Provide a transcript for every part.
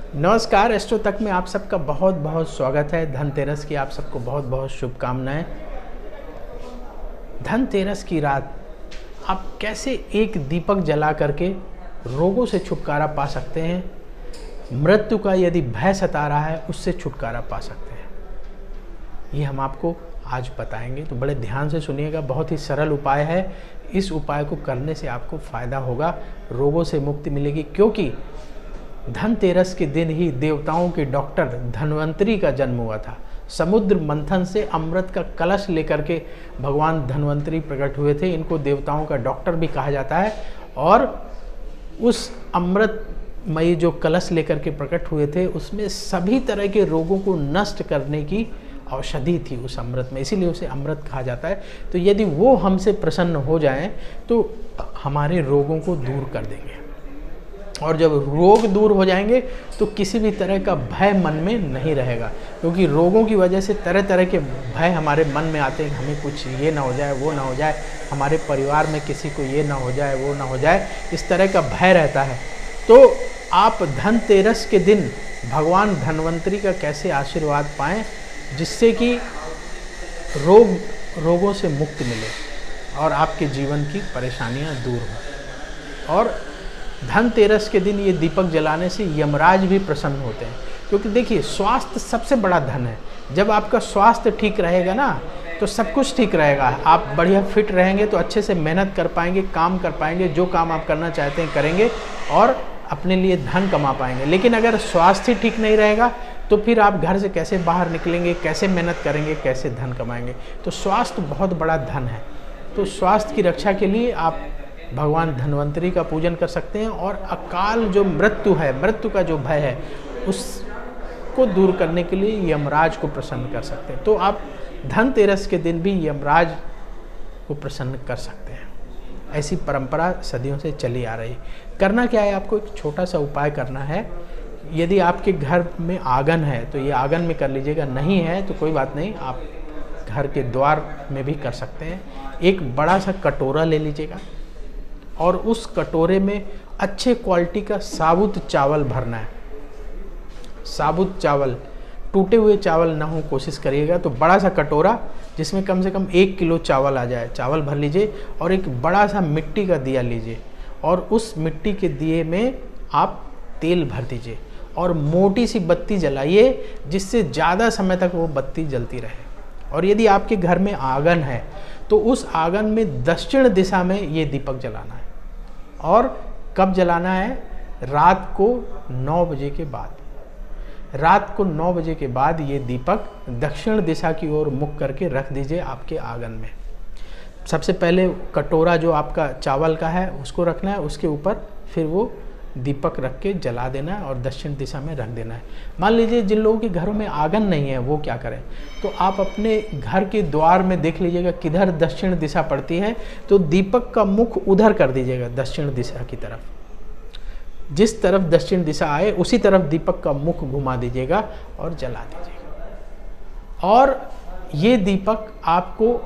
नमस्कार, एस्ट्रो तक में आप सबका बहुत बहुत स्वागत है। धनतेरस की आप सबको बहुत बहुत शुभकामनाएं। धनतेरस की रात आप कैसे एक दीपक जला करके रोगों से छुटकारा पा सकते हैं, मृत्यु का यदि भय सता रहा है उससे छुटकारा पा सकते हैं, ये हम आपको आज बताएंगे। तो बड़े ध्यान से सुनिएगा, बहुत ही सरल उपाय है। इस उपाय को करने से आपको फ़ायदा होगा, रोगों से मुक्ति मिलेगी। क्योंकि धनतेरस के दिन ही देवताओं के डॉक्टर धन्वंतरी का जन्म हुआ था। समुद्र मंथन से अमृत का कलश लेकर के भगवान धन्वंतरी प्रकट हुए थे। इनको देवताओं का डॉक्टर भी कहा जाता है। और उस अमृतमयी जो कलश लेकर के प्रकट हुए थे उसमें सभी तरह के रोगों को नष्ट करने की औषधि थी उस अमृत में, इसीलिए उसे अमृत कहा जाता है। तो यदि वो हमसे प्रसन्न हो जाएं तो हमारे रोगों को दूर कर देंगे। और जब रोग दूर हो जाएंगे तो किसी भी तरह का भय मन में नहीं रहेगा, क्योंकि रोगों की वजह से तरह तरह के भय हमारे मन में आते हैं। हमें कुछ ये ना हो जाए, वो ना हो जाए, हमारे परिवार में किसी को ये ना हो जाए, वो ना हो जाए, इस तरह का भय रहता है। तो आप धनतेरस के दिन भगवान धन्वंतरी का कैसे आशीर्वाद पाएँ जिससे कि रोगों से मुक्ति मिले और आपके जीवन की परेशानियां दूर हों। और धनतेरस के दिन ये दीपक जलाने से यमराज भी प्रसन्न होते हैं, क्योंकि देखिए स्वास्थ्य सबसे बड़ा धन है। जब आपका स्वास्थ्य ठीक रहेगा ना तो सब कुछ ठीक रहेगा। आप बढ़िया फिट रहेंगे तो अच्छे से मेहनत कर पाएंगे, काम कर पाएंगे, जो काम आप करना चाहते हैं करेंगे और अपने लिए धन कमा पाएंगे। लेकिन अगर स्वास्थ्य ठीक नहीं रहेगा तो फिर आप घर से कैसे बाहर निकलेंगे, कैसे मेहनत करेंगे, कैसे धन कमाएंगे। तो स्वास्थ्य बहुत बड़ा धन है। तो स्वास्थ्य की रक्षा के लिए आप भगवान धन्वंतरी का पूजन कर सकते हैं। और अकाल जो मृत्यु है, मृत्यु का जो भय है, उसको दूर करने के लिए यमराज को प्रसन्न कर सकते हैं। तो आप धनतेरस के दिन भी यमराज को प्रसन्न कर सकते हैं। ऐसी परंपरा सदियों से चली आ रही। करना क्या है, आपको एक छोटा सा उपाय करना है। यदि आपके घर में आंगन है तो ये आंगन में कर लीजिएगा, नहीं है तो कोई बात नहीं, आप घर के द्वार में भी कर सकते हैं। एक बड़ा सा कटोरा ले लीजिएगा और उस कटोरे में अच्छे क्वालिटी का साबुत चावल भरना है। साबुत चावल, टूटे हुए चावल ना हो कोशिश करिएगा। तो बड़ा सा कटोरा जिसमें कम से कम 1 किलो चावल आ जाए, चावल भर लीजिए। और एक बड़ा सा मिट्टी का दिया लीजिए और उस मिट्टी के दिए में आप तेल भर दीजिए और मोटी सी बत्ती जलाइए, जिससे ज़्यादा समय तक वो बत्ती जलती रहे। और यदि आपके घर में आंगन है तो उस आंगन में दक्षिण दिशा में ये दीपक जलाना है। और कब जलाना है? रात को 9 बजे के बाद। रात को 9 बजे के बाद ये दीपक दक्षिण दिशा की ओर मुख करके रख दीजिए आपके आंगन में। सबसे पहले कटोरा जो आपका चावल का है उसको रखना है, उसके ऊपर फिर वो दीपक रख के जला देना है और दक्षिण दिशा में रख देना है। मान लीजिए जिन लोगों के घरों में आंगन नहीं है वो क्या करें, तो आप अपने घर के द्वार में देख लीजिएगा किधर दक्षिण दिशा पड़ती है, तो दीपक का मुख उधर कर दीजिएगा, दक्षिण दिशा की तरफ। जिस तरफ दक्षिण दिशा आए उसी तरफ दीपक का मुख घुमा दीजिएगा और जला दीजिएगा। और ये दीपक आपको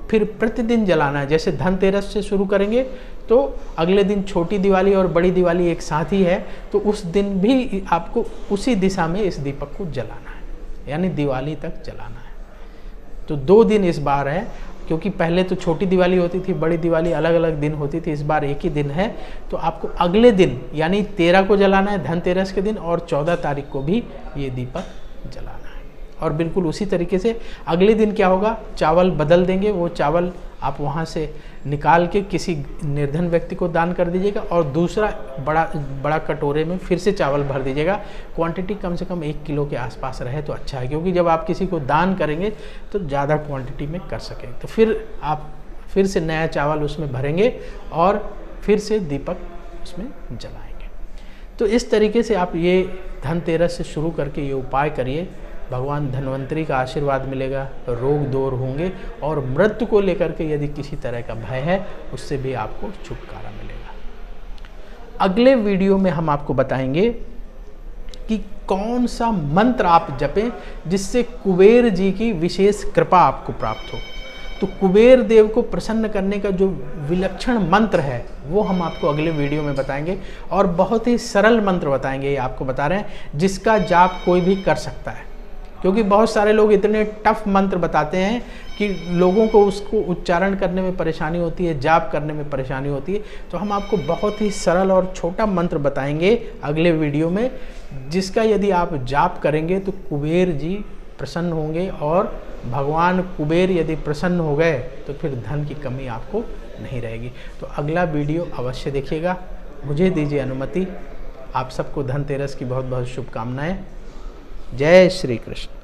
फिर प्रतिदिन जलाना है। जैसे धनतेरस से शुरू करेंगे तो अगले दिन छोटी दिवाली और बड़ी दिवाली एक साथ ही है, तो उस दिन भी आपको उसी दिशा में इस दीपक को जलाना है, यानी दिवाली तक जलाना है। तो 2 दिन इस बार है, क्योंकि पहले तो छोटी दिवाली होती थी, बड़ी दिवाली अलग अलग दिन होती थी, इस बार एक ही दिन है। तो आपको अगले दिन यानी 13 को जलाना है धनतेरस के दिन, और 14 तारीख को भी ये दीपक जलाना है। और बिल्कुल उसी तरीके से अगले दिन क्या होगा, चावल बदल देंगे। वो चावल आप वहाँ से निकाल के किसी निर्धन व्यक्ति को दान कर दीजिएगा और दूसरा बड़ा कटोरे में फिर से चावल भर दीजिएगा। क्वांटिटी कम से कम 1 किलो के आसपास रहे तो अच्छा है, क्योंकि जब आप किसी को दान करेंगे तो ज़्यादा क्वांटिटी में कर सकें। तो फिर आप फिर से नया चावल उसमें भरेंगे और फिर से दीपक उसमें जलाएंगे। तो इस तरीके से आप ये धनतेरस से शुरू करके ये उपाय करिए, भगवान धन्वंतरी का आशीर्वाद मिलेगा, रोग दूर होंगे और मृत्यु को लेकर के यदि किसी तरह का भय है उससे भी आपको छुटकारा मिलेगा। अगले वीडियो में हम आपको बताएंगे कि कौन सा मंत्र आप जपें जिससे कुबेर जी की विशेष कृपा आपको प्राप्त हो। तो कुबेर देव को प्रसन्न करने का जो विलक्षण मंत्र है वो हम आपको अगले वीडियो में बताएंगे, और बहुत ही सरल मंत्र बताएंगे, ये आपको बता रहे हैं, जिसका जाप कोई भी कर सकता है। क्योंकि बहुत सारे लोग इतने टफ मंत्र बताते हैं कि लोगों को उसको उच्चारण करने में परेशानी होती है, जाप करने में परेशानी होती है। तो हम आपको बहुत ही सरल और छोटा मंत्र बताएंगे अगले वीडियो में, जिसका यदि आप जाप करेंगे तो कुबेर जी प्रसन्न होंगे, और भगवान कुबेर यदि प्रसन्न हो गए तो फिर धन की कमी आपको नहीं रहेगी। तो अगला वीडियो अवश्य देखिएगा। मुझे दीजिए अनुमति। आप सबको धनतेरस की बहुत बहुत शुभकामनाएं। जय श्री कृष्ण।